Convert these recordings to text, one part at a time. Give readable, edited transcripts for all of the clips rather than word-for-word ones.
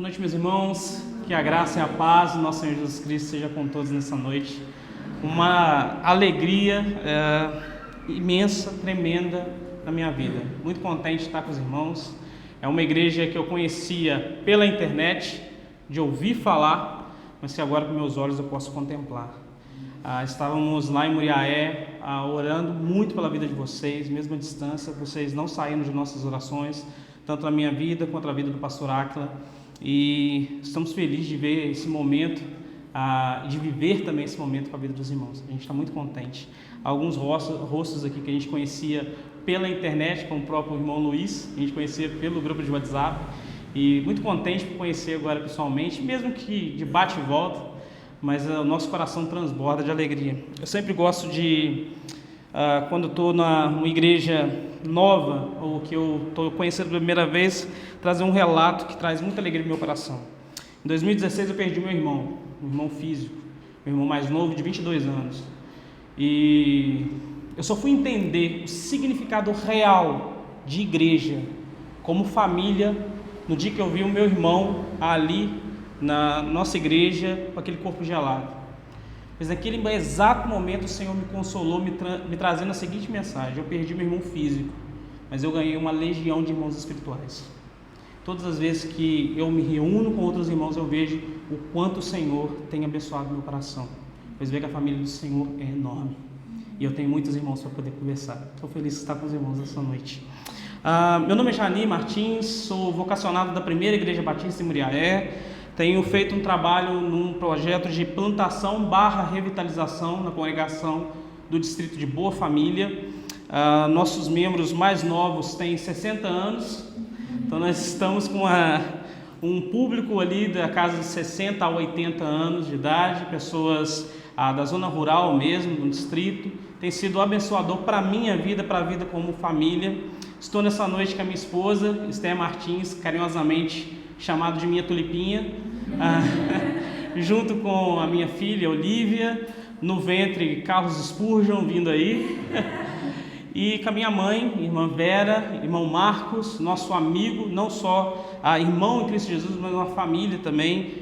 Boa noite, meus irmãos. Que a graça e a paz do nosso Senhor Jesus Cristo seja com todos nessa noite. Uma alegria imensa, tremenda na minha vida. Muito contente de estar com os irmãos. É uma igreja que eu conhecia pela internet, de ouvir falar, mas que agora com meus olhos eu posso contemplar. Estávamos lá em Muriaé, orando muito pela vida de vocês, mesmo à distância. Vocês não saíram de nossas orações, tanto na minha vida quanto na vida do pastor Áquila. E estamos felizes de ver esse momento, de viver também esse momento com a vida dos irmãos. A gente está muito contente. Alguns rostos aqui que a gente conhecia pela internet, como o próprio irmão Luiz, a gente conhecia pelo grupo de WhatsApp. E muito contente por conhecer agora pessoalmente, mesmo que de bate e volta, mas o nosso coração transborda de alegria. Eu sempre gosto de, quando estou numa igreja nova, ou que eu estou conhecendo pela primeira vez, trazer um relato que traz muita alegria no meu coração. Em 2016 eu perdi meu irmão físico, meu irmão mais novo, de 22 anos. E eu só fui entender o significado real de igreja, como família, no dia que eu vi o meu irmão ali na nossa igreja, com aquele corpo gelado. Mas naquele exato momento o Senhor me consolou, me trazendo a seguinte mensagem: eu perdi meu irmão físico, mas eu ganhei uma legião de irmãos espirituais. Todas as vezes que eu me reúno com outros irmãos, eu vejo o quanto o Senhor tem abençoado meu coração. Pois vejo que a família do Senhor é enorme. E eu tenho muitos irmãos para poder conversar. Estou feliz de estar com os irmãos essa noite. Meu nome é Jani Martins, sou vocacionado da Primeira Igreja Batista em Muriaé. Tenho feito um trabalho num projeto de plantação / revitalização na congregação do distrito de Boa Família. Nossos membros mais novos têm 60 anos, então nós estamos com um público ali da casa de 60 a 80 anos de idade, pessoas da zona rural mesmo, do distrito. Tem sido abençoador para a minha vida, para a vida como família. Estou nessa noite com a minha esposa, Esther Martins, carinhosamente chamado de minha tulipinha, junto com a minha filha Olivia, no ventre Carlos Spurgeon vindo aí, e com a minha mãe, irmã Vera, irmão Marcos, nosso amigo, não só irmão em Cristo Jesus, mas uma família também,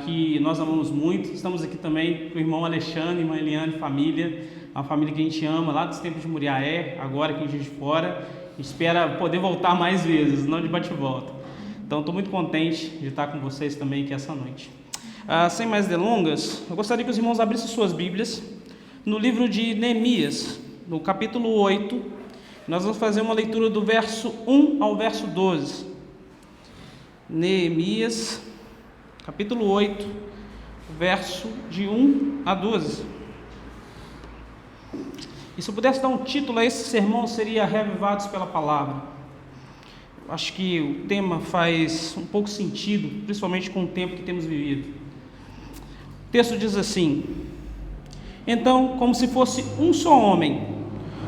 que nós amamos muito. Estamos aqui também com o irmão Alexandre, irmã Eliane, família, uma família que a gente ama lá dos tempos de Muriaé, agora aqui em Juiz de Fora. A gente espera poder voltar mais vezes, não de bate-volta. Então, estou muito contente de estar com vocês também aqui essa noite. Sem mais delongas, eu gostaria que os irmãos abrissem suas Bíblias no livro de Neemias, no capítulo 8. Nós vamos fazer uma leitura do verso 1 ao verso 12. Neemias, capítulo 8, verso de 1 a 12. E se eu pudesse dar um título a esse sermão, seria Reavivados pela Palavra. Acho que o tema faz um pouco sentido, principalmente com o tempo que temos vivido. O texto diz assim: então, como se fosse um só homem,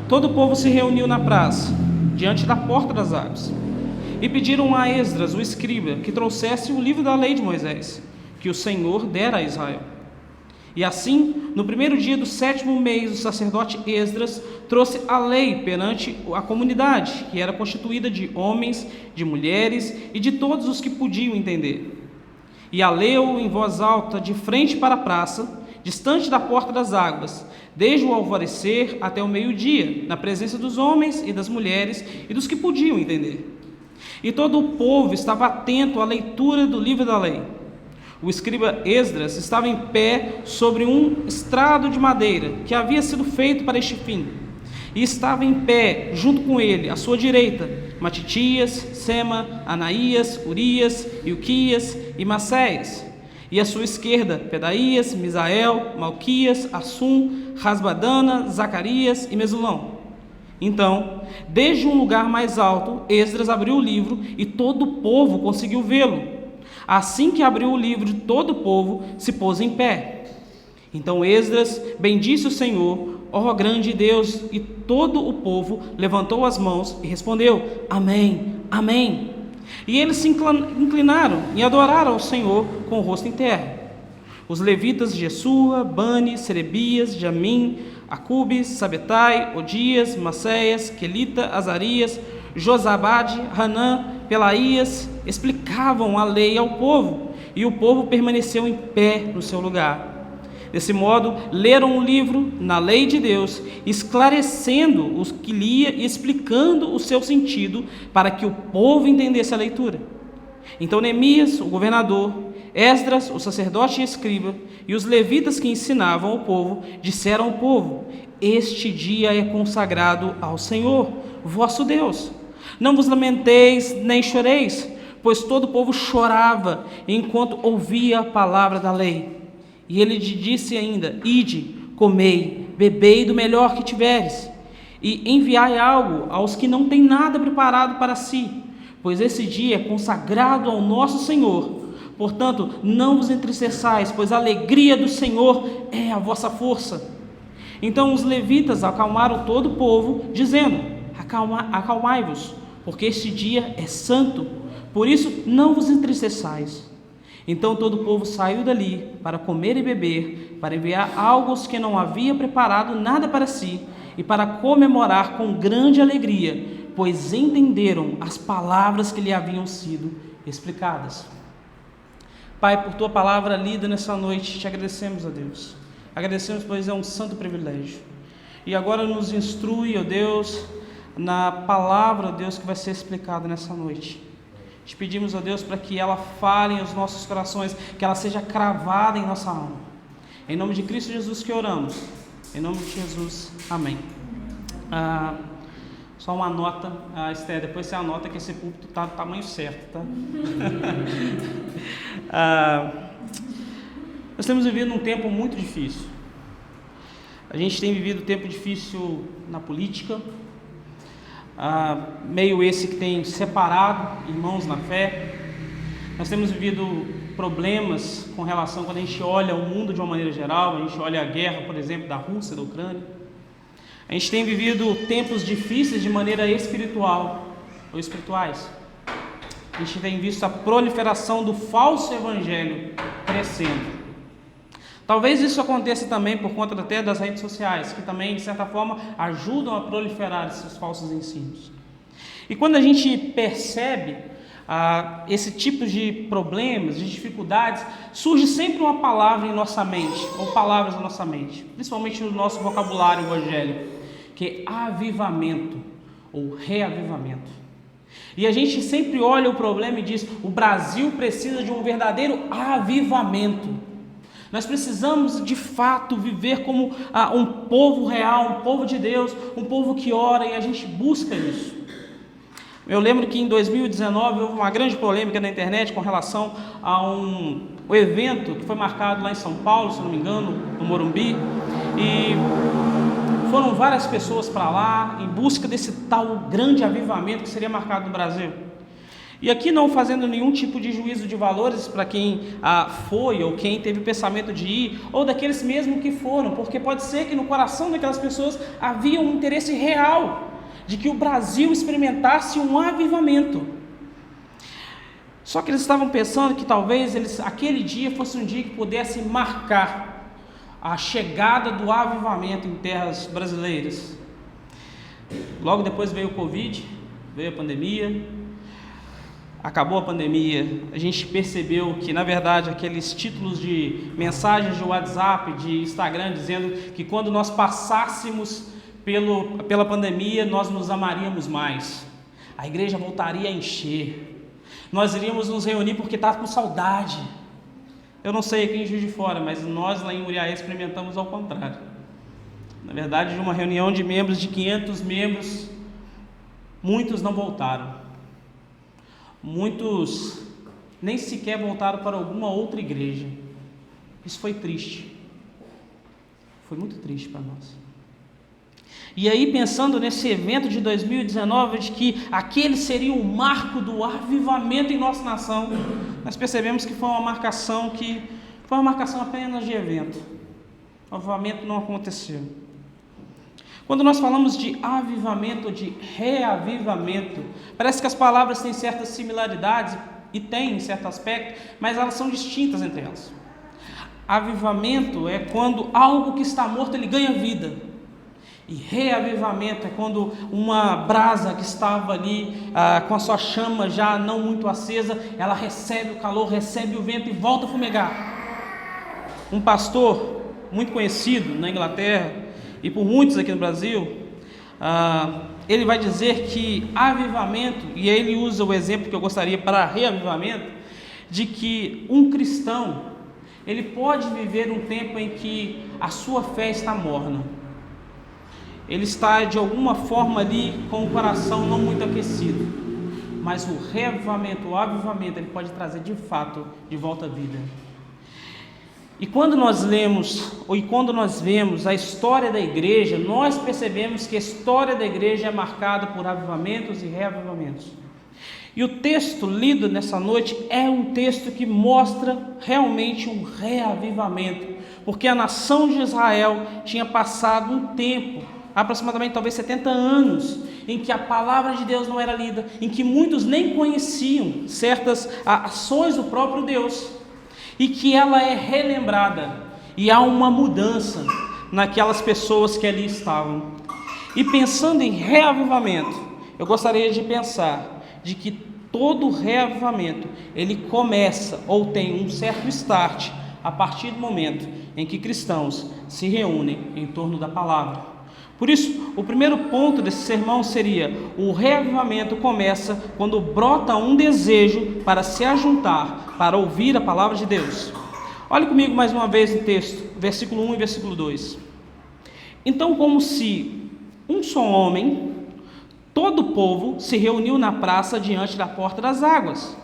todo o povo se reuniu na praça, diante da porta das águas, e pediram a Esdras, o escriba, que trouxesse o livro da lei de Moisés, que o Senhor dera a Israel. E assim, no primeiro dia do 7º mês, o sacerdote Esdras trouxe a lei perante a comunidade, que era constituída de homens, de mulheres e de todos os que podiam entender. E a leu em voz alta, de frente para a praça, distante da porta das águas, desde o alvorecer até o meio-dia, na presença dos homens e das mulheres e dos que podiam entender. E todo o povo estava atento à leitura do livro da lei. O escriba Esdras estava em pé sobre um estrado de madeira que havia sido feito para este fim. E estava em pé, junto com ele, à sua direita, Matitias, Sema, Anaías, Urias, Ilquias e Maceias. E à sua esquerda, Pedaías, Misael, Malquias, Assum, Rasbadana, Zacarias e Mesulão. Então, desde um lugar mais alto, Esdras abriu o livro e todo o povo conseguiu vê-lo. Assim que abriu o livro, todo o povo se pôs em pé. Então Esdras bendisse o Senhor, ó grande Deus, e todo o povo levantou as mãos e respondeu: Amém, Amém. E eles se inclinaram e adoraram ao Senhor com o rosto em terra. Os levitas de Jesua, Bani, Serebias, Jamim, Acubes, Sabetai, Odias, Maceias, Quelita, Azarias, Josabade, Hanã, Pelaías explicavam a lei ao povo, e o povo permaneceu em pé no seu lugar. Desse modo, leram um livro na lei de Deus, esclarecendo o que lia e explicando o seu sentido para que o povo entendesse a leitura. Então Neemias, o governador, Esdras, o sacerdote e escriba, e os levitas que ensinavam o povo, disseram ao povo: este dia é consagrado ao Senhor, vosso Deus. Não vos lamenteis nem choreis, pois todo o povo chorava enquanto ouvia a palavra da lei. E ele lhe disse ainda: ide, comei, bebei do melhor que tiveres, e enviai algo aos que não têm nada preparado para si, pois esse dia é consagrado ao nosso Senhor. Portanto, não vos entristeçais, pois a alegria do Senhor é a vossa força. Então os levitas acalmaram todo o povo, dizendo: acalmai-vos, porque este dia é santo, por isso não vos entristeçais. Então todo o povo saiu dali para comer e beber, para enviar algo aos que não havia preparado nada para si, e para comemorar com grande alegria, pois entenderam as palavras que lhe haviam sido explicadas. Pai, por tua palavra lida nessa noite, te agradecemos, ó Deus. Agradecemos, pois é um santo privilégio. E agora nos instrui, ó Deus, na palavra, ó Deus, que vai ser explicada nessa noite. Te pedimos, ó Deus, para que ela fale aos nossos corações, que ela seja cravada em nossa alma. Em nome de Cristo Jesus que oramos. Em nome de Jesus, amém. Só uma nota, Esther, depois você anota que esse púlpito está do tamanho certo, tá? Nós temos vivido um tempo muito difícil. A gente tem vivido um tempo difícil na política, meio esse que tem separado irmãos na fé. Nós temos vivido problemas com relação, quando a gente olha o mundo de uma maneira geral, a gente olha a guerra, por exemplo, da Rússia, da Ucrânia. A gente tem vivido tempos difíceis de maneira espiritual ou espirituais. A gente tem visto a proliferação do falso evangelho crescendo. Talvez isso aconteça também por conta até das redes sociais, que também, de certa forma, ajudam a proliferar esses falsos ensinos. E quando a gente percebe esse tipo de problemas, de dificuldades, surge sempre uma palavra em nossa mente, ou palavras na nossa mente, principalmente no nosso vocabulário evangélico, que é avivamento ou reavivamento. E a gente sempre olha o problema e diz: o Brasil precisa de um verdadeiro avivamento. Nós precisamos de fato viver como um povo real, um povo de Deus, um povo que ora, e a gente busca isso. Eu lembro que em 2019 houve uma grande polêmica na internet com relação a um evento que foi marcado lá em São Paulo, se não me engano, no Morumbi, e foram várias pessoas para lá em busca desse tal grande avivamento que seria marcado no Brasil. E aqui não fazendo nenhum tipo de juízo de valores para quem foi ou quem teve o pensamento de ir, ou daqueles mesmo que foram, porque pode ser que no coração daquelas pessoas havia um interesse real de que o Brasil experimentasse um avivamento. Só que eles estavam pensando que talvez aquele dia fosse um dia que pudesse marcar a chegada do avivamento em terras brasileiras. Logo depois veio o Covid, veio a pandemia. Acabou a pandemia, a gente percebeu que, na verdade, aqueles títulos de mensagens de WhatsApp, de Instagram, dizendo que quando nós passássemos pela pandemia, nós nos amaríamos mais, a igreja voltaria a encher, nós iríamos nos reunir porque estava com saudade. Eu não sei aqui em Juiz de Fora, mas nós lá em Uriaé experimentamos ao contrário. Na verdade, de uma reunião de membros, de 500 membros, muitos não voltaram. Muitos nem sequer voltaram para alguma outra igreja. Isso foi triste. Foi muito triste para nós. E aí, pensando nesse evento de 2019, de que aquele seria o marco do avivamento em nossa nação, nós percebemos que foi uma marcação apenas de evento. O avivamento não aconteceu. Quando nós falamos de avivamento, de reavivamento, parece que as palavras têm certas similaridades, e têm em certo aspecto, mas elas são distintas entre elas. Avivamento é quando algo que está morto, ele ganha vida. E reavivamento é quando uma brasa que estava ali com a sua chama já não muito acesa, ela recebe o calor, recebe o vento e volta a fumegar. Um pastor muito conhecido na Inglaterra e por muitos aqui no Brasil, ele vai dizer que avivamento, e ele usa o exemplo que eu gostaria para reavivamento, de que um cristão, ele pode viver um tempo em que a sua fé está morna. Ele está de alguma forma ali com o coração não muito aquecido, mas o reavivamento, o avivamento, ele pode trazer de fato de volta à vida. E quando nós lemos, ou quando nós vemos a história da igreja, nós percebemos que a história da igreja é marcada por avivamentos e reavivamentos. E o texto lido nessa noite é um texto que mostra realmente um reavivamento, porque a nação de Israel tinha passado um tempo, aproximadamente talvez 70 anos, em que a palavra de Deus não era lida, em que muitos nem conheciam certas ações do próprio Deus, e que ela é relembrada, e há uma mudança naquelas pessoas que ali estavam. E pensando em reavivamento, eu gostaria de pensar de que todo reavivamento, ele começa ou tem um certo start a partir do momento em que cristãos se reúnem em torno da palavra. Por isso, o primeiro ponto desse sermão seria: o reavivamento começa quando brota um desejo para se ajuntar, para ouvir a palavra de Deus. Olhe comigo mais uma vez o texto, versículo 1 e versículo 2. Então, como se um só homem, todo o povo se reuniu na praça diante da porta das águas,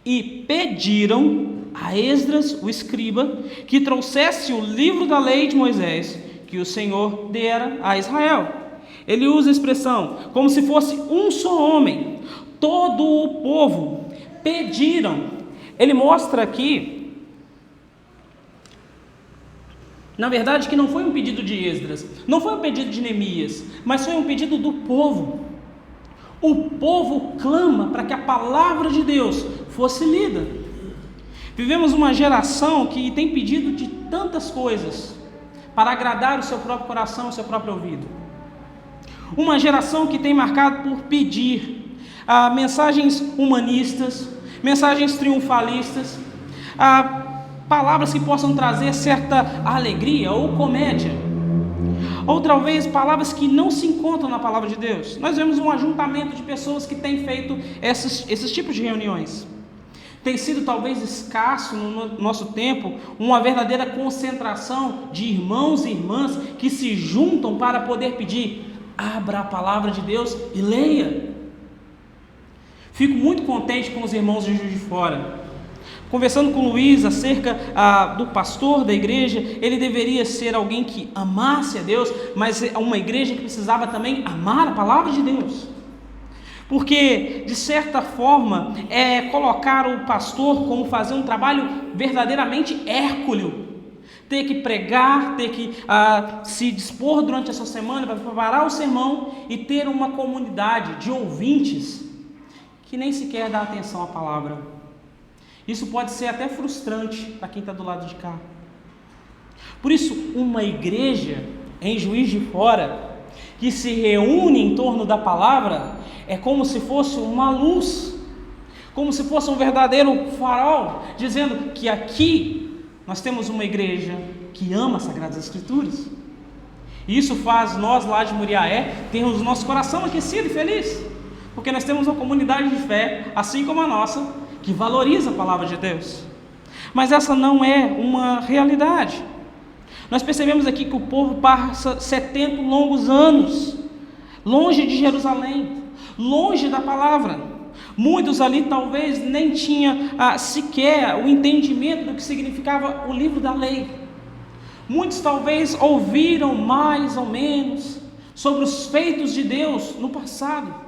e pediram a Esdras, o escriba, que trouxesse o livro da lei de Moisés, que o Senhor dera a Israel. Ele usa a expressão, como se fosse um só homem, todo o povo pediram. Ele mostra aqui, na verdade, que não foi um pedido de Esdras, não foi um pedido de Neemias, mas foi um pedido do povo. O povo clama para que a palavra de Deus fosse lida. Vivemos uma geração que tem pedido de tantas coisas para agradar o seu próprio coração, o seu próprio ouvido. Uma geração que tem marcado por pedir mensagens humanistas, mensagens triunfalistas, palavras que possam trazer certa alegria ou comédia, ou talvez palavras que não se encontram na palavra de Deus. Nós vemos um ajuntamento de pessoas que têm feito esses tipos de reuniões. Tem sido talvez escasso no nosso tempo uma verdadeira concentração de irmãos e irmãs que se juntam para poder pedir: abra a palavra de Deus e leia. Fico muito contente com os irmãos de Juiz de Fora. Conversando com o Luiz acerca do pastor da igreja, ele deveria ser alguém que amasse a Deus, mas uma igreja que precisava também amar a palavra de Deus. Porque, de certa forma, colocar o pastor como fazer um trabalho verdadeiramente hércules, ter que pregar, ter que se dispor durante essa semana para preparar o sermão e ter uma comunidade de ouvintes que nem sequer dá atenção à palavra. Isso pode ser até frustrante para quem está do lado de cá. Por isso, uma igreja em Juiz de Fora que se reúne em torno da palavra é como se fosse uma luz, como se fosse um verdadeiro farol, dizendo que aqui nós temos uma igreja que ama as Sagradas Escrituras. E isso faz nós lá de Muriaé termos o nosso coração aquecido e feliz, porque nós temos uma comunidade de fé, assim como a nossa, que valoriza a palavra de Deus. Mas essa não é uma realidade. Nós percebemos aqui que o povo passa 70 longos anos longe de Jerusalém, longe da palavra. Muitos ali talvez nem tinham sequer o entendimento do que significava o livro da lei. Muitos talvez ouviram mais ou menos sobre os feitos de Deus no passado.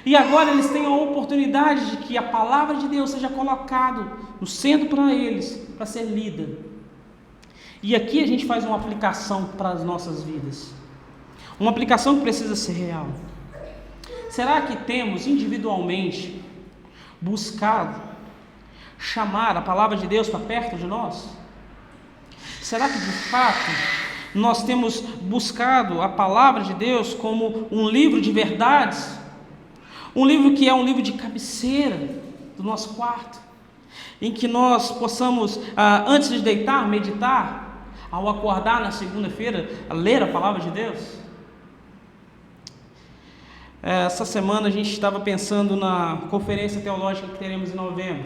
E agora eles têm a oportunidade de que a palavra de Deus seja colocada no centro para eles, para ser lida. E aqui a gente faz uma aplicação para as nossas vidas. Uma aplicação que precisa ser real. Será que temos individualmente buscado chamar a palavra de Deus para perto de nós? Será que de fato nós temos buscado a palavra de Deus como um livro de verdades, um livro que é um livro de cabeceira do nosso quarto, em que nós possamos, antes de deitar, meditar, ao acordar na segunda-feira, ler a palavra de Deus. Essa semana a gente estava pensando na conferência teológica que teremos em novembro.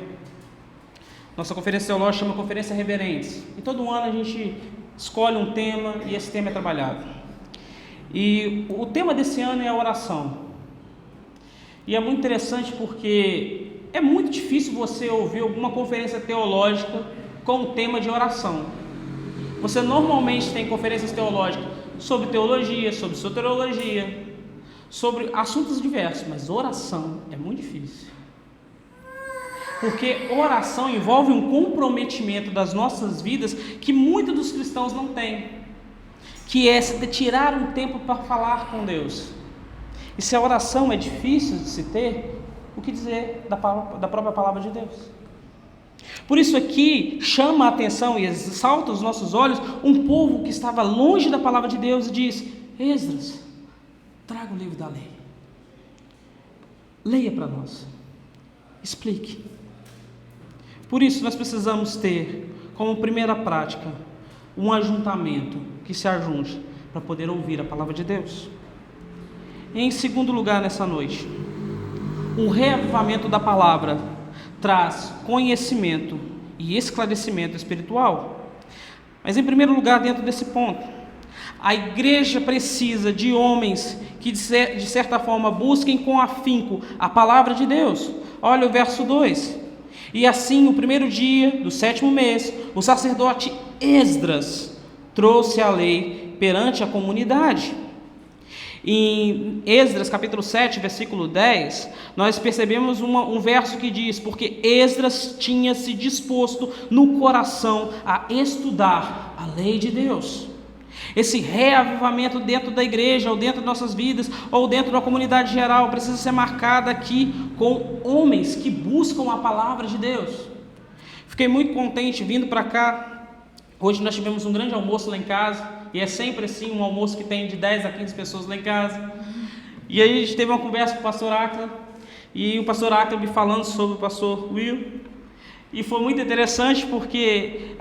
Nossa conferência teológica chama Conferência Reverentes. E todo ano a gente escolhe um tema e esse tema é trabalhado. E o tema desse ano é a oração. E é muito interessante porque é muito difícil você ouvir alguma conferência teológica com o tema de oração. Você normalmente tem conferências teológicas sobre teologia, sobre soteriologia, sobre assuntos diversos, mas oração é muito difícil. Porque oração envolve um comprometimento das nossas vidas que muitos dos cristãos não têm, que é tirar um tempo para falar com Deus. E se a oração é difícil de se ter, o que dizer da própria palavra de Deus? Por isso aqui chama a atenção e salta os nossos olhos um povo que estava longe da palavra de Deus e diz: Esdras, traga o livro da lei, leia para nós, explique. Por isso nós precisamos ter como primeira prática um ajuntamento que se ajunte para poder ouvir a palavra de Deus. Em segundo lugar, nessa noite, o reavivamento da palavra traz conhecimento e esclarecimento espiritual. Mas em primeiro lugar, dentro desse ponto, a igreja precisa de homens que de certa forma busquem com afinco a palavra de Deus. Olha o verso 2. E assim, no primeiro dia do 7º mês, o sacerdote Esdras trouxe a lei perante a comunidade. Em Esdras capítulo 7, versículo 10, nós percebemos um verso que diz: porque Esdras tinha se disposto no coração a estudar a lei de Deus. Esse reavivamento dentro da igreja, ou dentro de nossas vidas, ou dentro da comunidade geral, precisa ser marcado aqui com homens que buscam a palavra de Deus. Fiquei muito contente vindo para cá. Hoje nós tivemos um grande almoço lá em casa, e é sempre assim, um almoço que tem de 10 a 15 pessoas lá em casa. E aí a gente teve uma conversa com o pastor Acla, e o pastor Acla me falando sobre o pastor Will. E foi muito interessante porque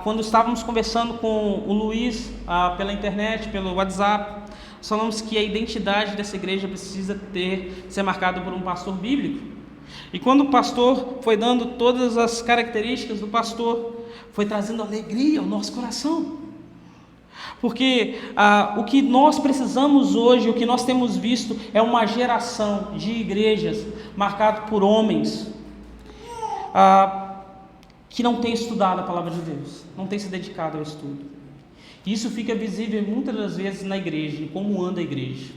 quando estávamos conversando com o Luiz pela internet, pelo WhatsApp, falamos que a identidade dessa igreja precisa ser marcada por um pastor bíblico. E quando o pastor foi dando todas as características do pastor, foi trazendo alegria ao nosso coração. Porque o que nós precisamos hoje, o que nós temos visto, é uma geração de igrejas marcada por homens que não tem estudado a palavra de Deus, não tem se dedicado ao estudo. E isso fica visível muitas das vezes na igreja, em como anda a igreja.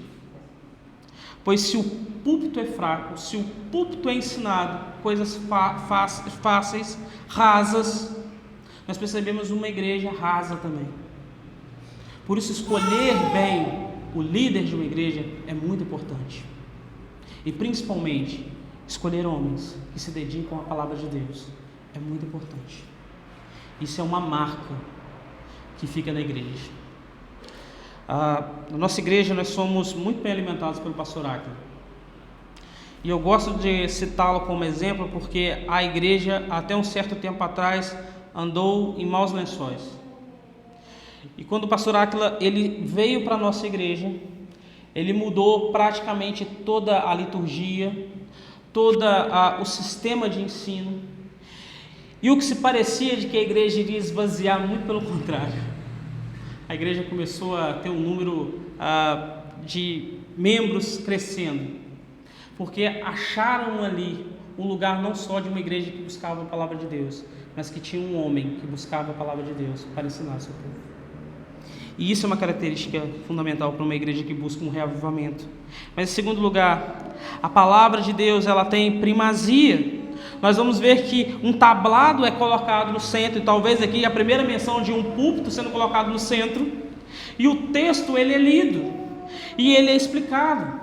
Pois se o púlpito é fraco, se o púlpito é ensinado coisas fáceis, rasas, nós percebemos uma igreja rasa também. Por isso escolher bem o líder de uma igreja é muito importante. E principalmente, escolher homens que se dedicam à palavra de Deus é muito importante. Isso é uma marca que fica na igreja. Na nossa igreja nós somos muito bem alimentados pelo pastor Acla. E eu gosto de citá-lo como exemplo porque a igreja até um certo tempo atrás andou em maus lençóis. E quando o pastor Acla ele veio para a nossa igreja, ele mudou praticamente toda a liturgia, todo o sistema de ensino. E o que se parecia de que a igreja iria esvaziar, muito pelo contrário. A igreja começou a ter um número de membros crescendo, porque acharam ali um lugar não só de uma igreja que buscava a palavra de Deus, mas que tinha um homem que buscava a palavra de Deus para ensinar seu povo. E isso é uma característica fundamental para uma igreja que busca um reavivamento. Mas em segundo lugar, a palavra de Deus ela tem primazia. Nós vamos ver que um tablado é colocado no centro, e talvez aqui a primeira menção de um púlpito sendo colocado no centro, e o texto ele é lido, e ele é explicado.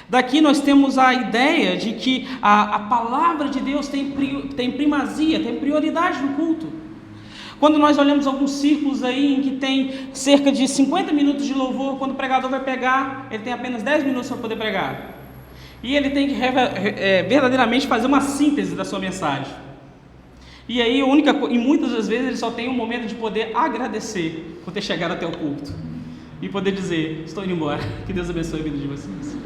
Daqui nós temos a ideia de que a palavra de Deus tem primazia, tem prioridade no culto. Quando nós olhamos alguns círculos aí em que tem cerca de 50 minutos de louvor, quando o pregador vai pregar, ele tem apenas 10 minutos para poder pregar. E ele tem que verdadeiramente fazer uma síntese da sua mensagem. E aí, e muitas das vezes ele só tem um momento de poder agradecer por ter chegado até o culto. E poder dizer, estou indo embora, que Deus abençoe a vida de vocês.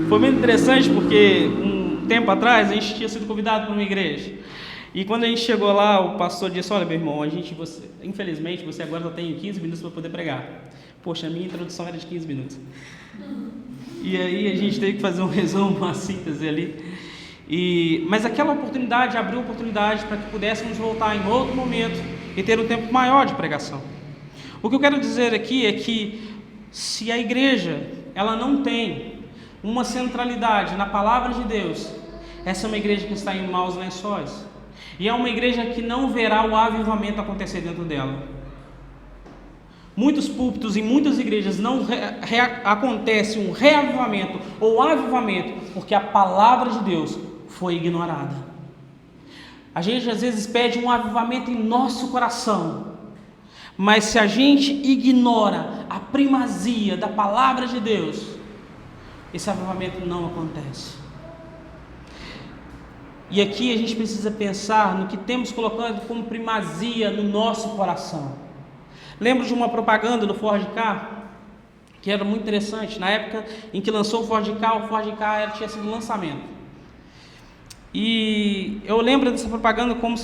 Foi muito interessante porque um tempo atrás a gente tinha sido convidado para uma igreja. E quando a gente chegou lá, o pastor disse, olha meu irmão, infelizmente você agora só tem 15 minutos para poder pregar. Poxa, a minha introdução era de 15 minutos. E aí a gente teve que fazer um resumo, uma síntese ali. Mas aquela oportunidade abriu oportunidade para que pudéssemos voltar em outro momento e ter um tempo maior de pregação. O que eu quero dizer aqui é que se a igreja ela não tem uma centralidade na palavra de Deus, essa é uma igreja que está em maus lençóis. E é uma igreja que não verá o avivamento acontecer dentro dela. Muitos púlpitos em muitas igrejas não acontece um reavivamento ou avivamento porque a palavra de Deus foi ignorada. A gente às vezes pede um avivamento em nosso coração, mas se a gente ignora a primazia da palavra de Deus, esse avivamento não acontece. E aqui a gente precisa pensar no que temos colocado como primazia no nosso coração. Lembro de uma propaganda do Ford Ka, que era muito interessante. Na época em que lançou o Ford Ka tinha sido um lançamento. E eu lembro dessa propaganda como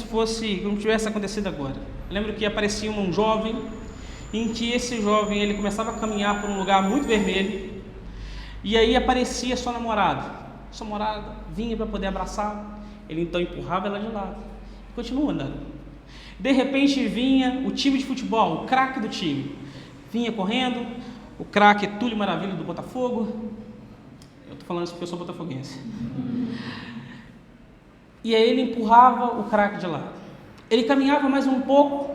tivesse acontecido agora. Eu lembro que aparecia um jovem, em que esse jovem ele começava a caminhar por um lugar muito vermelho, e aí aparecia sua namorada. Sua namorada vinha para poder abraçá-lo. Ele então empurrava ela de lado, continua andando. De repente vinha o time de futebol, o craque do time, vinha correndo, o craque Túlio Maravilha do Botafogo. Eu estou falando isso porque eu sou botafoguense. E aí ele empurrava o craque de lado. Ele caminhava mais um pouco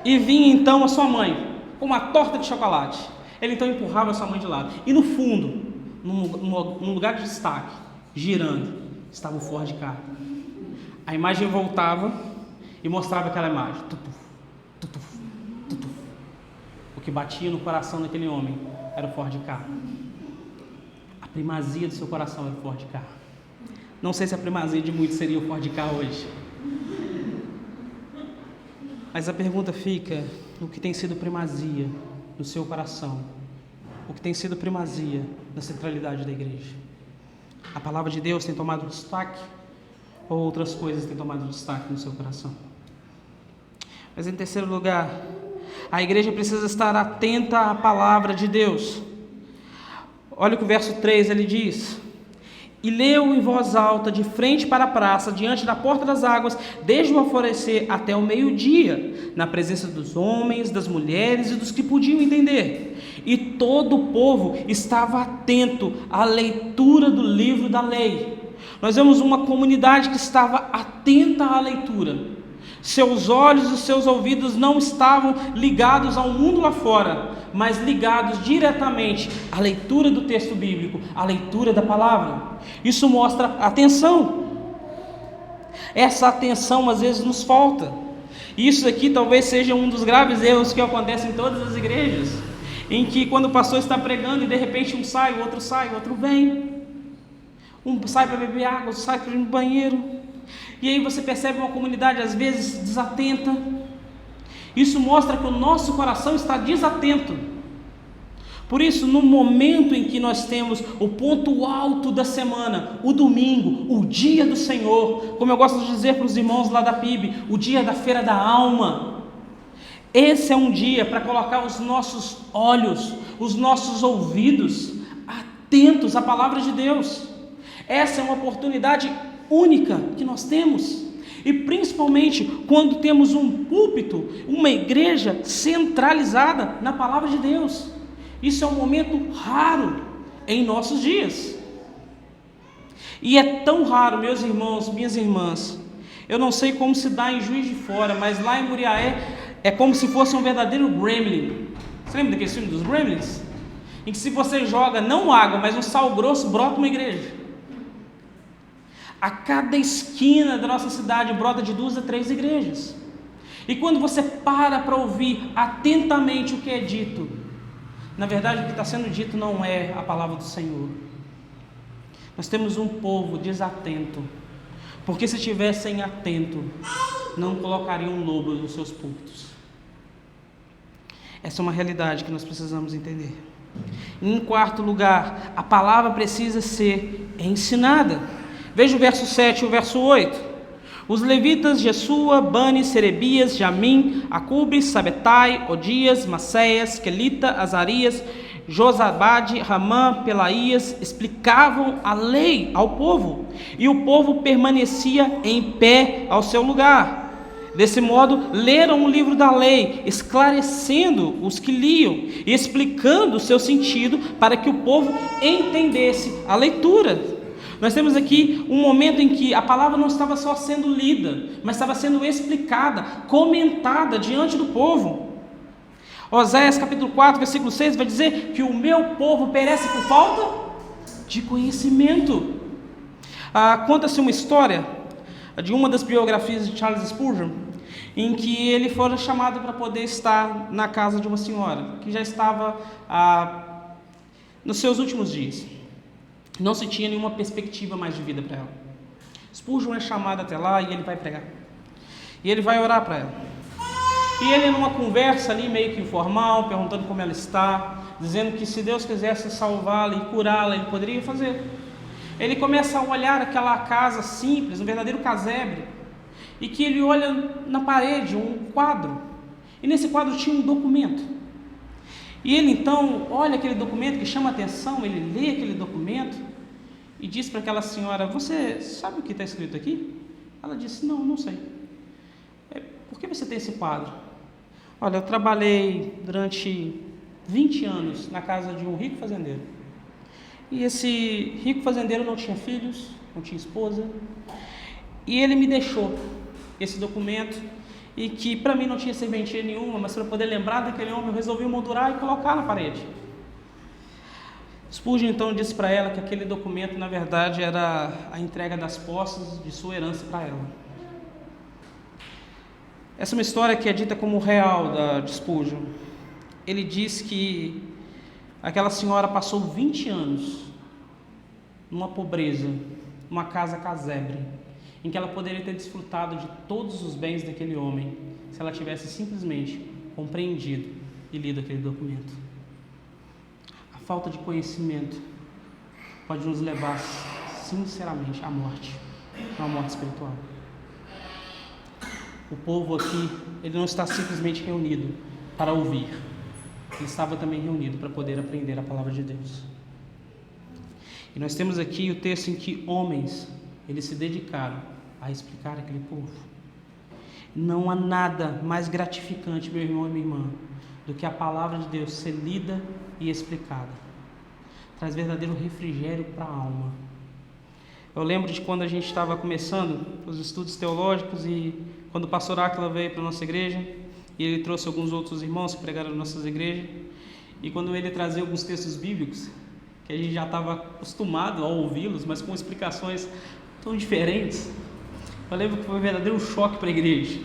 e vinha então a sua mãe com uma torta de chocolate. Ele então empurrava a sua mãe de lado. E no fundo, num lugar de destaque, girando, estava o Ford Ka. A imagem voltava e mostrava aquela imagem. Tutuf, tutuf, tutuf. O que batia no coração daquele homem era o Ford Ka. A primazia do seu coração era o Ford Ka. Não sei se a primazia de muitos seria o Ford Ka hoje. Mas a pergunta fica, o que tem sido primazia no seu coração? O que tem sido primazia na centralidade da igreja? A palavra de Deus tem tomado destaque ou outras coisas têm tomado destaque no seu coração? Mas em terceiro lugar, a igreja precisa estar atenta à palavra de Deus. Olha o que o verso 3 ele diz: e leu em voz alta, de frente para a praça, diante da porta das águas, desde o alvorecer até o meio-dia, na presença dos homens, das mulheres e dos que podiam entender. E todo o povo estava atento à leitura do livro da lei. Nós vemos uma comunidade que estava atenta à leitura. Seus olhos e seus ouvidos não estavam ligados ao mundo lá fora, mas ligados diretamente à leitura do texto bíblico, à leitura da palavra. Isso mostra atenção. Essa atenção às vezes nos falta. Isso aqui talvez seja um dos graves erros que acontecem em todas as igrejas, em que quando o pastor está pregando e de repente um sai, o outro vem. Um sai para beber água, outro sai para ir no banheiro. E aí você percebe uma comunidade às vezes desatenta. Isso mostra que o nosso coração está desatento. Por isso, no momento em que nós temos o ponto alto da semana, o domingo, o dia do Senhor, como eu gosto de dizer para os irmãos lá da PIB, o dia da feira da alma, esse é um dia para colocar os nossos olhos, os nossos ouvidos atentos à palavra de Deus. Essa é uma oportunidade única que nós temos, e principalmente quando temos um púlpito, uma igreja centralizada na palavra de Deus. Isso é um momento raro em nossos dias, e é tão raro, meus irmãos, minhas irmãs, eu não sei como se dá em Juiz de Fora, mas lá em Muriaé é como se fosse um verdadeiro gremlin. Você lembra daquele filme dos Gremlins? Em que se você joga não água, mas um sal grosso, brota uma igreja. A cada esquina da nossa cidade brota de 2 a 3 igrejas. E quando você para ouvir atentamente o que é dito, na verdade o que está sendo dito não é a palavra do Senhor. Nós temos um povo desatento, porque se estivessem atentos, não colocariam um lobo nos seus púlpitos. Essa é uma realidade que nós precisamos entender. Em quarto lugar, a palavra precisa ser ensinada. Veja o verso 7 e o verso 8. Os levitas Jesua, Bani, Serebias, Jamim, Acube, Sabetai, Odias, Maceias, Quelita, Azarias, Josabade, Ramã, Pelaías explicavam a lei ao povo, e o povo permanecia em pé ao seu lugar. Desse modo, leram o livro da lei, esclarecendo os que liam e explicando o seu sentido para que o povo entendesse a leitura. Nós temos aqui um momento em que a palavra não estava só sendo lida, mas estava sendo explicada, comentada diante do povo. Oséias capítulo 4, versículo 6 vai dizer que o meu povo perece por falta de conhecimento. Conta-se uma história de uma das biografias de Charles Spurgeon, em que ele foi chamado para poder estar na casa de uma senhora, que já estava nos seus últimos dias. Não se tinha nenhuma perspectiva mais de vida para ela. Spurgeon é chamado até lá e ele vai pregar. E ele vai orar para ela. E ele, numa conversa ali meio que informal, perguntando como ela está, dizendo que se Deus quisesse salvá-la e curá-la, ele poderia fazer. Ele começa a olhar aquela casa simples, um verdadeiro casebre, e que ele olha na parede um quadro, e nesse quadro tinha um documento. E ele então olha aquele documento que chama a atenção, ele lê aquele documento e diz para aquela senhora: você sabe o que está escrito aqui? Ela disse: não sei. Por que você tem esse quadro? Olha, eu trabalhei durante 20 anos na casa de um rico fazendeiro. E esse rico fazendeiro não tinha filhos, não tinha esposa. E ele me deixou esse documento, e que para mim não tinha serventia nenhuma, mas para poder lembrar daquele homem, eu resolvi moldurar e colocar na parede. Spurgeon então disse para ela que aquele documento, na verdade, era a entrega das posses de sua herança para ela. Essa é uma história que é dita como real de Spurgeon. Ele diz que aquela senhora passou 20 anos numa pobreza, numa casa casebre, em que ela poderia ter desfrutado de todos os bens daquele homem, se ela tivesse simplesmente compreendido e lido aquele documento. A falta de conhecimento pode nos levar, sinceramente, à morte, uma morte espiritual. O povo aqui, ele não está simplesmente reunido para ouvir, ele estava também reunido para poder aprender a palavra de Deus. E nós temos aqui o texto em que homens, eles se dedicaram a explicar aquele povo. Não há nada mais gratificante, meu irmão e minha irmã, do que a palavra de Deus ser lida e explicada. Traz verdadeiro refrigério para a alma. Eu lembro de quando a gente estava começando os estudos teológicos, e quando o pastor Áquila veio para a nossa igreja, e ele trouxe alguns outros irmãos que pregaram nas nossas igrejas, e quando ele trazia alguns textos bíblicos, que a gente já estava acostumado a ouvi-los, mas com explicações tão diferentes, eu lembro que foi um verdadeiro choque para a igreja,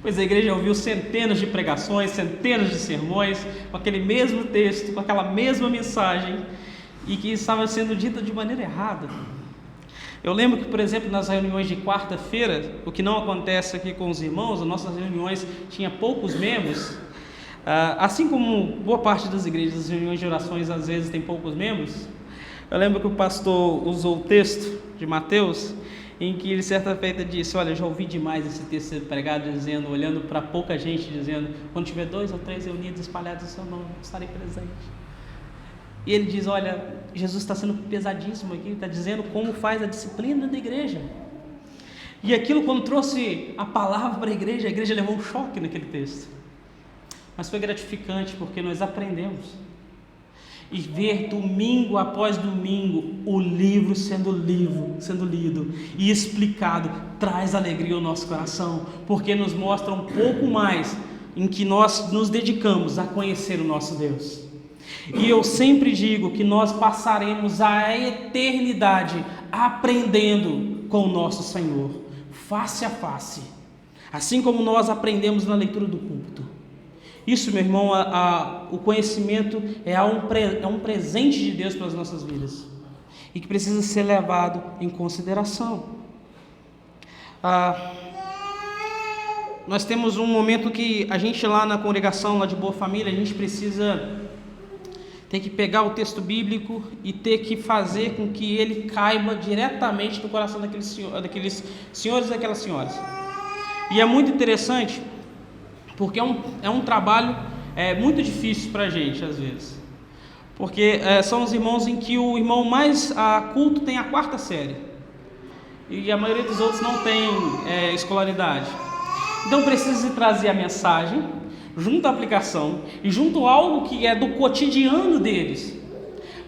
pois a igreja ouviu centenas de pregações, centenas de sermões, com aquele mesmo texto, com aquela mesma mensagem, e que estava sendo dita de maneira errada. Eu lembro que, por exemplo, nas reuniões de quarta-feira, o que não acontece aqui com os irmãos, as nossas reuniões tinha poucos membros, assim como boa parte das igrejas, as reuniões de orações às vezes tem poucos membros. Eu lembro que o pastor usou o texto de Mateus, em que ele certa feita disse: olha, eu já ouvi demais esse texto ser pregado, dizendo, olhando para pouca gente, dizendo, quando tiver 2 ou 3 reunidos espalhados em seu nome, estarei presente. E ele diz: olha, Jesus está sendo pesadíssimo aqui, está dizendo como faz a disciplina da igreja. E aquilo, quando trouxe a palavra para a igreja levou um choque naquele texto. Mas foi gratificante, porque nós aprendemos. E ver domingo após domingo o livro sendo lido e explicado, traz alegria ao nosso coração, porque nos mostra um pouco mais em que nós nos dedicamos a conhecer o nosso Deus. E eu sempre digo que nós passaremos a eternidade aprendendo com o nosso Senhor, face a face, assim como nós aprendemos na leitura do púlpito. Isso, meu irmão, o conhecimento é um presente de Deus para as nossas vidas e que precisa ser levado em consideração. Nós temos um momento que a gente lá na congregação, lá de Boa Família, a gente tem que pegar o texto bíblico e ter que fazer com que ele caiba diretamente no coração daqueles senhores e daquelas senhoras. E é muito interessante, porque é um trabalho muito difícil para a gente, às vezes. Porque são os irmãos em que o irmão mais culto tem a 4ª série. E a maioria dos outros não tem escolaridade. Então precisa trazer a mensagem, junto à aplicação, e junto a algo que é do cotidiano deles.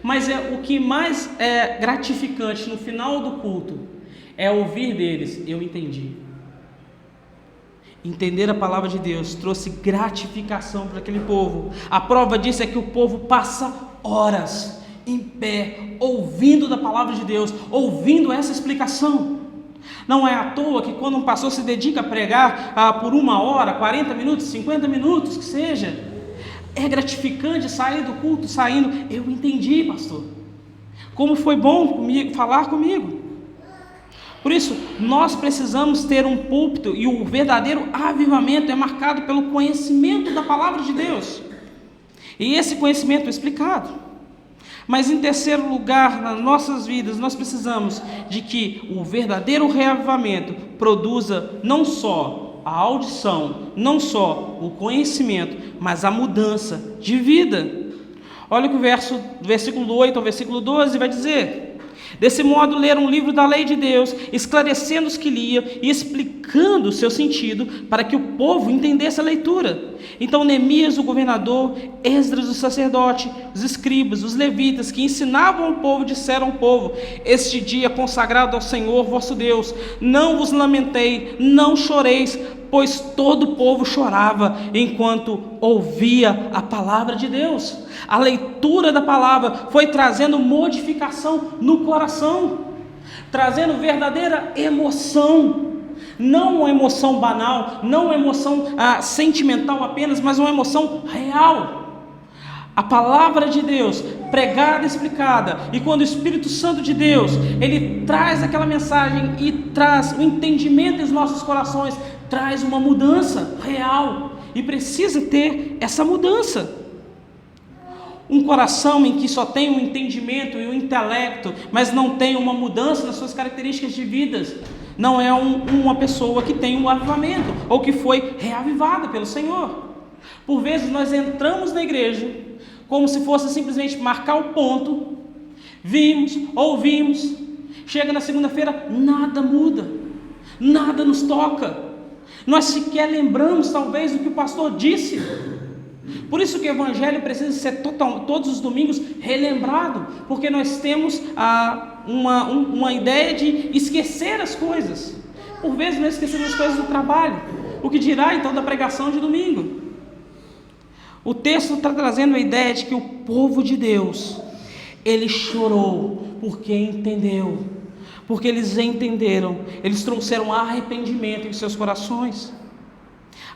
Mas o que mais é gratificante no final do culto é ouvir deles: eu entendi. Entender a palavra de Deus trouxe gratificação para aquele povo. A prova disso é que o povo passa horas em pé, ouvindo da palavra de Deus, ouvindo essa explicação. Não é à toa que quando um pastor se dedica a pregar por 1 hora, 40 minutos, 50 minutos, que seja, é gratificante sair do culto saindo: eu entendi, pastor. Como foi bom falar comigo. Por isso, nós precisamos ter um púlpito, e o verdadeiro avivamento é marcado pelo conhecimento da palavra de Deus. E esse conhecimento é explicado. Mas em terceiro lugar, nas nossas vidas, nós precisamos de que o verdadeiro reavivamento produza não só a audição, não só o conhecimento, mas a mudança de vida. Olha o que o versículo 8 ao versículo 12 vai dizer: desse modo, leram um livro da lei de Deus, esclarecendo os que liam e explicando o seu sentido para que o povo entendesse a leitura. Então Neemias, o governador, Esdras, o sacerdote, os escribas, os levitas, que ensinavam ao povo, disseram ao povo: este dia consagrado ao Senhor vosso Deus, não vos lamentei, não choreis, pois todo o povo chorava enquanto ouvia a palavra de Deus. A leitura da palavra foi trazendo modificação no coração, trazendo verdadeira emoção. Não uma emoção banal, não uma emoção sentimental apenas, mas uma emoção real. A palavra de Deus, pregada, explicada, e quando o Espírito Santo de Deus, ele traz aquela mensagem e traz o entendimento dos nossos corações, traz uma mudança real, e precisa ter essa mudança. Um coração em que só tem o entendimento e o intelecto, mas não tem uma mudança nas suas características de vida, não é uma pessoa que tem um avivamento, ou que foi reavivada pelo Senhor. Por vezes nós entramos na igreja como se fosse simplesmente marcar o ponto, vimos, ouvimos, chega na segunda-feira, nada muda, nada nos toca, nós sequer lembramos talvez do que o pastor disse. Por isso que o evangelho precisa ser todos os domingos relembrado, porque nós temos uma ideia de esquecer as coisas. Por vezes nós esquecemos as coisas do trabalho, o que dirá então da pregação de domingo? O texto está trazendo a ideia de que o povo de Deus, ele chorou porque entendeu, porque eles entenderam, eles trouxeram arrependimento em seus corações.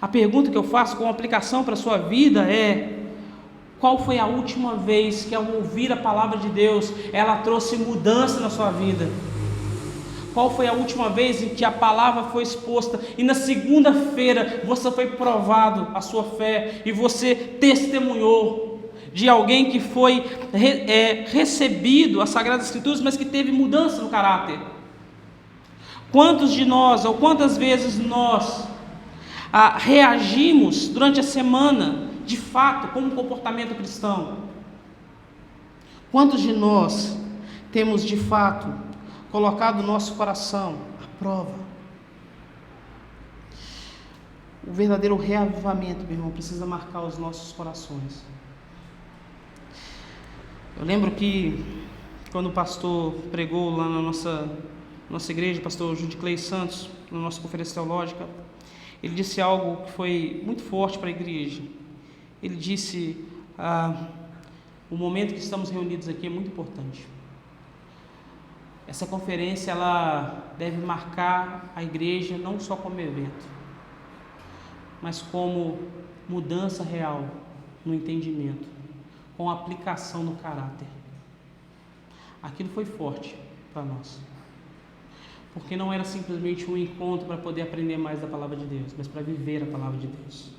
A pergunta que eu faço com aplicação para a sua vida é: qual foi a última vez que, ao ouvir a palavra de Deus, ela trouxe mudança na sua vida? Qual foi a última vez em que a palavra foi exposta e na segunda-feira você foi provado a sua fé e você testemunhou de alguém que foi recebido as Sagradas Escrituras, mas que teve mudança no caráter? Quantos de nós, ou quantas vezes nós reagimos durante a semana, de fato, com um comportamento cristão? Quantos de nós temos, de fato, colocado o nosso coração à prova? O verdadeiro reavivamento, meu irmão, precisa marcar os nossos corações. Eu lembro que, quando o pastor pregou lá na nossa igreja, o pastor Judiclei Santos, na nossa conferência teológica, ele disse algo que foi muito forte para a igreja. Ele disse: o momento que estamos reunidos aqui é muito importante. Essa conferência, ela deve marcar a igreja não só como evento, mas como mudança real no entendimento, com aplicação no caráter. Aquilo foi forte para nós, porque não era simplesmente um encontro para poder aprender mais da palavra de Deus, mas para viver a palavra de Deus.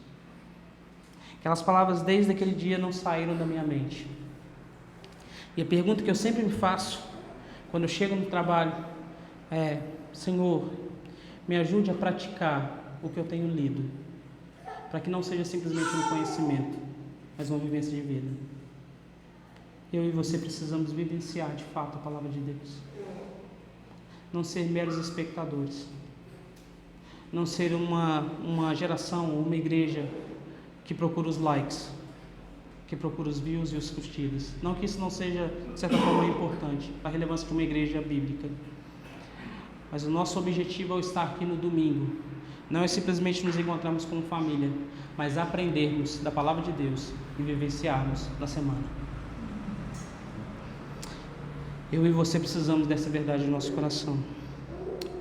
Aquelas palavras desde aquele dia não saíram da minha mente. E a pergunta que eu sempre me faço quando eu chego no trabalho é: Senhor, me ajude a praticar o que eu tenho lido, para que não seja simplesmente um conhecimento, mas uma vivência de vida. Eu e você precisamos vivenciar de fato a palavra de Deus, não ser meros espectadores, não ser uma geração, uma igreja que procura os likes, que procura os views e os curtidas. Não que isso não seja, de certa forma, importante para a relevância de uma igreja bíblica, mas o nosso objetivo ao estar aqui no domingo não é simplesmente nos encontrarmos como família, mas aprendermos da palavra de Deus e vivenciarmos na semana. Eu e você precisamos dessa verdade no nosso coração.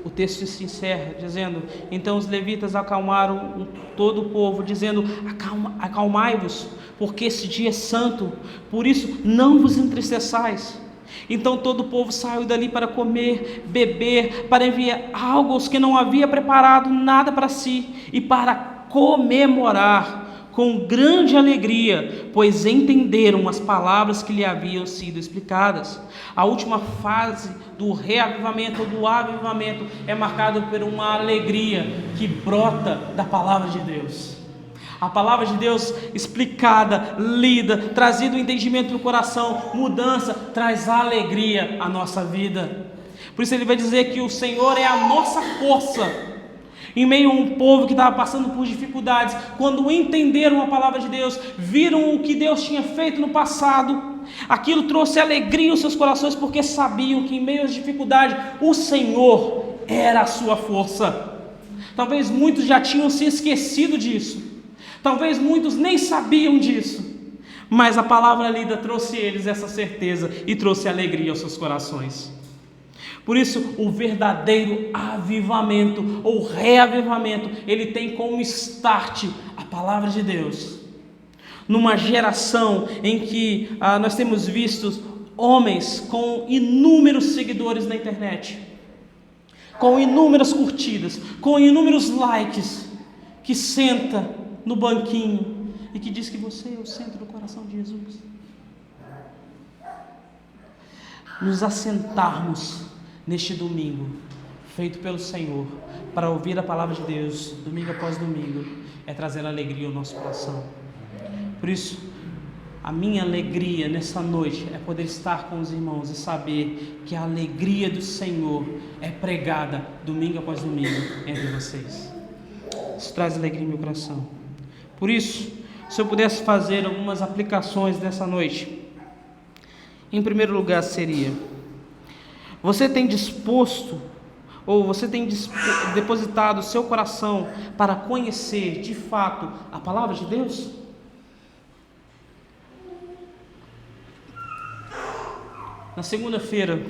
O texto se encerra dizendo: então os levitas acalmaram todo o povo, dizendo: acalmai-vos, porque esse dia é santo, por isso não vos entristeçais. Então todo o povo saiu dali para comer, beber, para enviar algo aos que não havia preparado nada para si, e para comemorar com grande alegria, pois entenderam as palavras que lhe haviam sido explicadas. A última fase do reavivamento ou do avivamento é marcada por uma alegria que brota da palavra de Deus. A palavra de Deus explicada, lida, trazida o entendimento no coração, mudança, traz alegria à nossa vida. Por isso ele vai dizer que o Senhor é a nossa força. Em meio a um povo que estava passando por dificuldades, quando entenderam a palavra de Deus, viram o que Deus tinha feito no passado, aquilo trouxe alegria aos seus corações, porque sabiam que em meio às dificuldades, o Senhor era a sua força. Talvez muitos já tinham se esquecido disso, talvez muitos nem sabiam disso, mas a palavra lida trouxe eles essa certeza e trouxe alegria aos seus corações. Por isso, o verdadeiro avivamento ou reavivamento, ele tem como start a palavra de Deus. Numa geração em que nós temos visto homens com inúmeros seguidores na internet, com inúmeras curtidas, com inúmeros likes, que senta no banquinho e que diz que você é o centro do coração de Jesus. Nos assentarmos neste domingo, feito pelo Senhor, para ouvir a palavra de Deus, domingo após domingo, é trazer alegria ao nosso coração. Por isso, a minha alegria nessa noite é poder estar com os irmãos e saber que a alegria do Senhor é pregada domingo após domingo entre vocês. Isso traz alegria em meu coração. Por isso, se eu pudesse fazer algumas aplicações nessa noite, em primeiro lugar seria: você tem disposto, ou você tem depositado o seu coração para conhecer de fato a palavra de Deus? Na segunda-feira,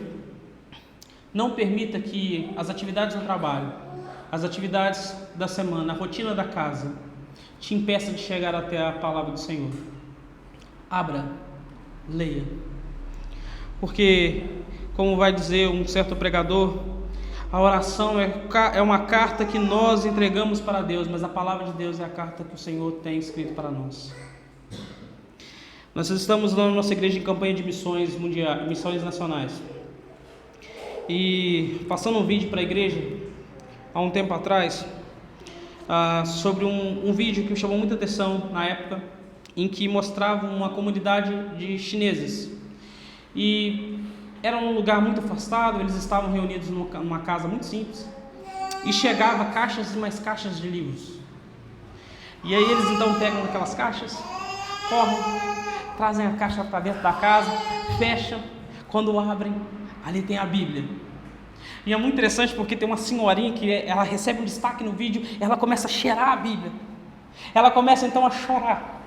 não permita que as atividades do trabalho, as atividades da semana, a rotina da casa, te impeça de chegar até a palavra do Senhor. Abra, leia, porque, como vai dizer um certo pregador, a oração é uma carta que nós entregamos para Deus, mas a palavra de Deus é a carta que o Senhor tem escrito para nós. Nós estamos na nossa igreja em campanha de missões mundiais, missões nacionais, e passando um vídeo para a igreja há um tempo atrás, sobre um vídeo que me chamou muita atenção na época, em que mostrava uma comunidade de chineses, e era um lugar muito afastado. Eles estavam reunidos numa casa muito simples, e chegava caixas e mais caixas de livros, e aí eles então pegam aquelas caixas, correm, trazem a caixa para dentro da casa, fecham, quando abrem, ali tem a Bíblia. E é muito interessante porque tem uma senhorinha que ela recebe um destaque no vídeo, ela começa a cheirar a Bíblia, ela começa então a chorar,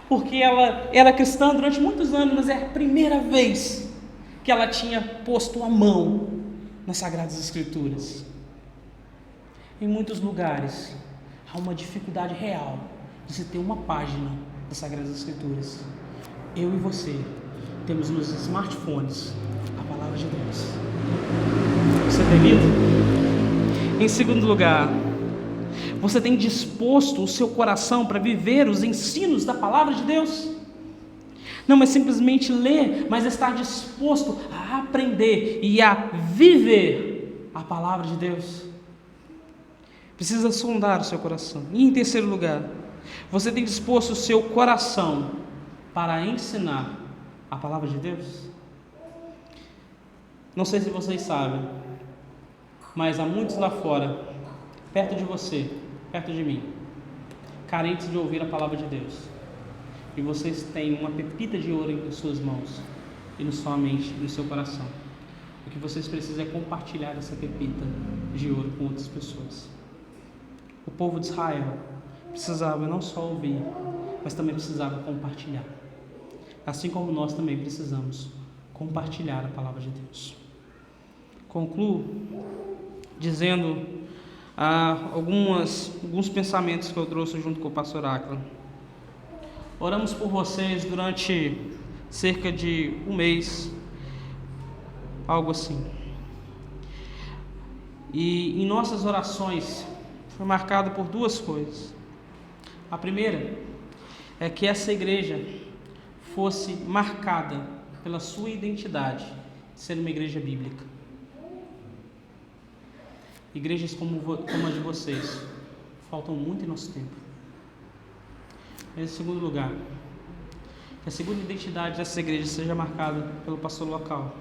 porque ela era cristã durante muitos anos, mas é a primeira vez que ela tinha posto a mão nas Sagradas Escrituras. Em muitos lugares, há uma dificuldade real de se ter uma página das Sagradas Escrituras. Eu e você temos nos smartphones a palavra de Deus. Você tem lido? Em segundo lugar, você tem disposto o seu coração para viver os ensinos da palavra de Deus? Não é simplesmente ler, mas estar disposto a aprender e a viver a palavra de Deus. Precisa sondar o seu coração. E em terceiro lugar, você tem disposto o seu coração para ensinar a palavra de Deus? Não sei se vocês sabem, mas há muitos lá fora, perto de você, perto de mim, carentes de ouvir a palavra de Deus. E vocês têm uma pepita de ouro em suas mãos e na sua mente, no seu coração. O que vocês precisam é compartilhar essa pepita de ouro com outras pessoas. O povo de Israel precisava não só ouvir, mas também precisava compartilhar. Assim como nós também precisamos compartilhar a palavra de Deus. Concluo dizendo alguns pensamentos que eu trouxe junto com o pastor Acla. Oramos por vocês durante cerca de um mês, algo assim. E em nossas orações foi marcado por duas coisas. A primeira é que essa igreja fosse marcada pela sua identidade de ser uma igreja bíblica. Igrejas como a de vocês faltam muito em nosso tempo. Em segundo lugar, que a segunda identidade dessa igreja seja marcada pelo pastor local,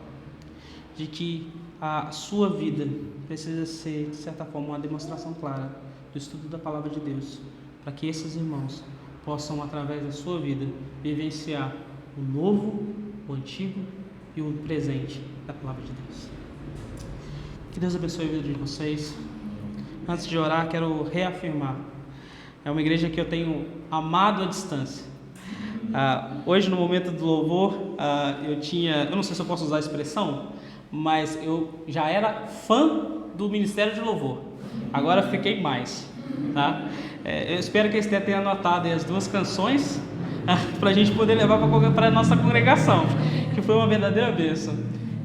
de que a sua vida precisa ser, de certa forma, uma demonstração clara do estudo da palavra de Deus, para que esses irmãos possam, através da sua vida, vivenciar o novo, o antigo e o presente da palavra de Deus. Que Deus abençoe a vida de vocês. Antes de orar, quero reafirmar: é uma igreja que eu tenho amado à distância. Hoje, no momento do louvor, eu não sei se eu posso usar a expressão, mas eu já era fã do Ministério de Louvor. Agora fiquei mais, tá? Eu espero que eles tenham anotado as duas canções para a gente poder levar para a nossa congregação, que foi uma verdadeira bênção.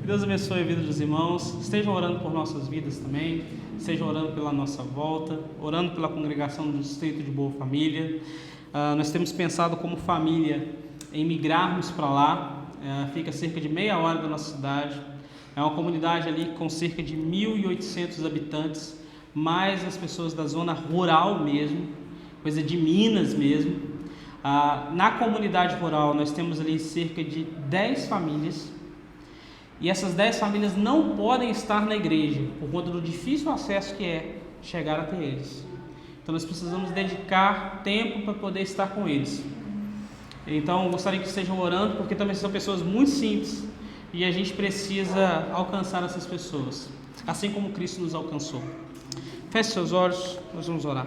Que Deus abençoe a vida dos irmãos. Estejam orando por nossas vidas também. Estejam orando pela nossa volta, orando pela congregação do Distrito de Boa Família. Nós temos pensado como família em migrarmos para lá. Fica cerca de meia hora da nossa cidade. É uma comunidade ali com cerca de 1.800 habitantes, mais as pessoas da zona rural mesmo, coisa de Minas mesmo. Na comunidade rural nós temos ali cerca de 10 famílias. E essas 10 famílias não podem estar na igreja, por conta do difícil acesso que é chegar até eles. Então nós precisamos dedicar tempo para poder estar com eles. Então gostaria que estejam orando, porque também são pessoas muito simples e a gente precisa alcançar essas pessoas, assim como Cristo nos alcançou. Feche seus olhos, nós vamos orar.